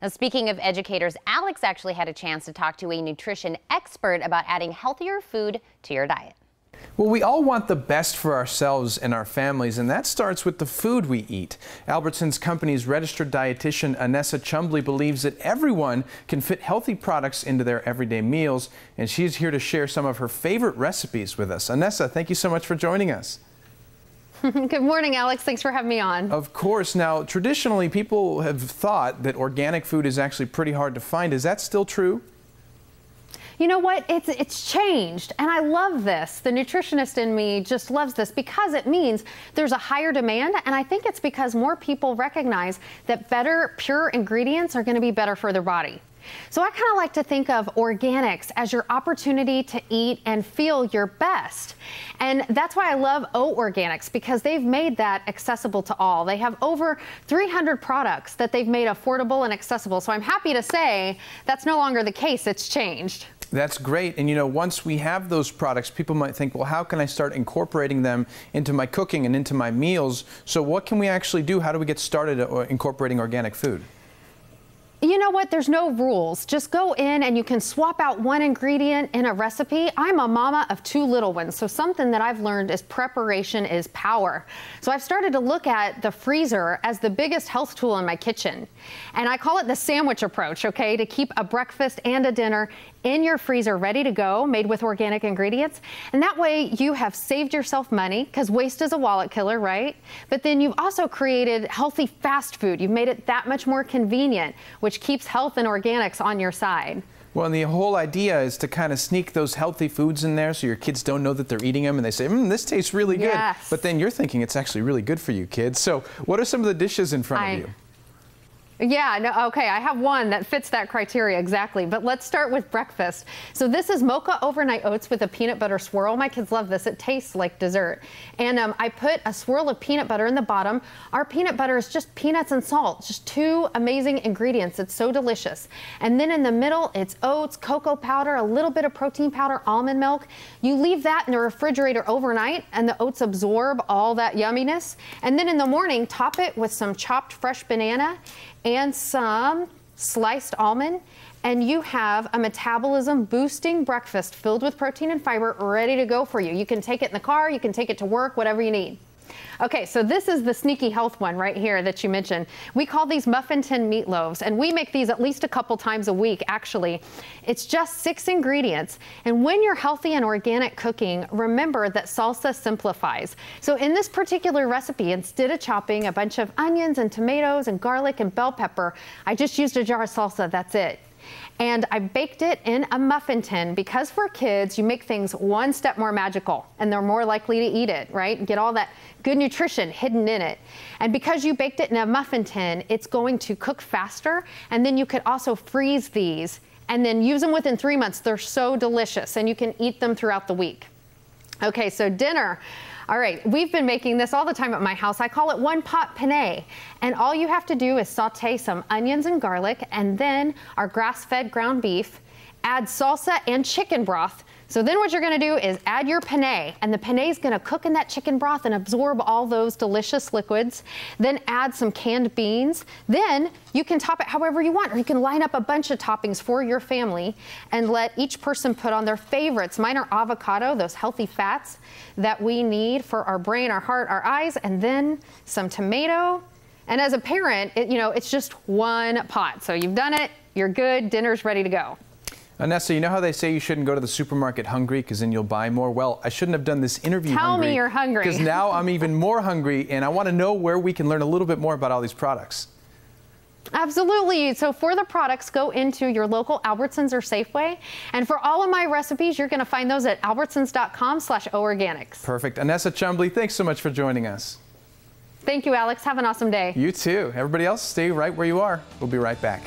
Now, speaking of educators, Alex actually had a chance to talk to a nutrition expert about adding healthier food to your diet. Well, we all want the best for ourselves and our families, and that starts with the food we eat. Albertsons Company's registered dietitian Annessa Chumbley believes that everyone can fit healthy products into their everyday meals, and she's here to share some of her favorite recipes with us. Annessa, thank you so much for joining us. Good morning, Alex. Thanks for having me on. Of course. Now, traditionally, people have thought that organic food is actually pretty hard to find. Is that still true? You know what? It's changed, and I love this. The nutritionist in me just loves this because it means there's a higher demand, and I think it's because more people recognize that better, pure ingredients are going to be better for their body. So I kind of like to think of organics as your opportunity to eat and feel your best. And that's why I love O Organics, because they've made that accessible to all. They have over 300 products that they've made affordable and accessible. So I'm happy to say that's no longer the case. It's changed. That's great. And you know, once we have those products, people might think, well, how can I start incorporating them into my cooking and into my meals? So what can we actually do? How do we get started incorporating organic food? You know what? There's no rules. Just go in and you can swap out one ingredient in a recipe. I'm a mama of 2 little ones, so something that I've learned is preparation is power. So I've started to look at the freezer as the biggest health tool in my kitchen. And I call it the sandwich approach, okay, to keep a breakfast and a dinner in your freezer ready to go, made with organic ingredients. And that way you have saved yourself money, because waste is a wallet killer, right? But then you've also created healthy fast food. You've made it that much more convenient, which keeps health and organics on your side. Well, and the whole idea is to kind of sneak those healthy foods in there so your kids don't know that they're eating them, and they say, this tastes really good. Yes. But then you're thinking it's actually really good for you, kids. So what are some of the dishes in front of you? Yeah, no, okay, I have one that fits that criteria exactly, but let's start with breakfast. So this is mocha overnight oats with a peanut butter swirl. My kids love this. It tastes like dessert. And I put a swirl of peanut butter in the bottom. Our peanut butter is just peanuts and salt, just 2 amazing ingredients. It's so delicious. And then in the middle, it's oats, cocoa powder, a little bit of protein powder, almond milk. You leave that in the refrigerator overnight, and the oats absorb all that yumminess. And then in the morning, top it with some chopped fresh banana and some sliced almond, and you have a metabolism boosting breakfast filled with protein and fiber ready to go for you. You can take it in the car, you can take it to work, whatever you need. Okay, so this is the sneaky health one right here that you mentioned. We call these Muffin tin meatloaves, and we make these at least a couple times a week, actually. It's just 6 ingredients, and when you're healthy and organic cooking, remember that salsa simplifies. So in this particular recipe, instead of chopping a bunch of onions and tomatoes and garlic and bell pepper, I just used a jar of salsa, that's it. And I baked it in a muffin tin, because for kids, you make things one step more magical and they're more likely to eat it, right? Get all that good nutrition hidden in it. And because you baked it in a muffin tin, it's going to cook faster. And then you could also freeze these and then use them within 3 months. They're so delicious, and you can eat them throughout the week. Okay, so dinner. All right, we've been making this all the time at my house. I call it one pot penne. And all you have to do is saute some onions and garlic, and then our grass-fed ground beef, add salsa and chicken broth. So then what you're gonna do is add your penne, and the penne is gonna cook in that chicken broth and absorb all those delicious liquids. Then add some canned beans. Then you can top it however you want, or you can line up a bunch of toppings for your family and let each person put on their favorites. Mine are avocado, those healthy fats that we need for our brain, our heart, our eyes, and then some tomato. And as a parent, it's just one pot. So you've done it, you're good, dinner's ready to go. Annessa, you know how they say you shouldn't go to the supermarket hungry because then you'll buy more? Well, I shouldn't have done this interview hungry. Tell me you're hungry. Because now I'm even more hungry, and I want to know where we can learn a little bit more about all these products. Absolutely. So for the products, go into your local Albertsons or Safeway. And for all of my recipes, you're going to find those at albertsons.com/oorganics. Perfect. Annessa Chumbley, thanks so much for joining us. Thank you, Alex. Have an awesome day. You too. Everybody else, stay right where you are. We'll be right back.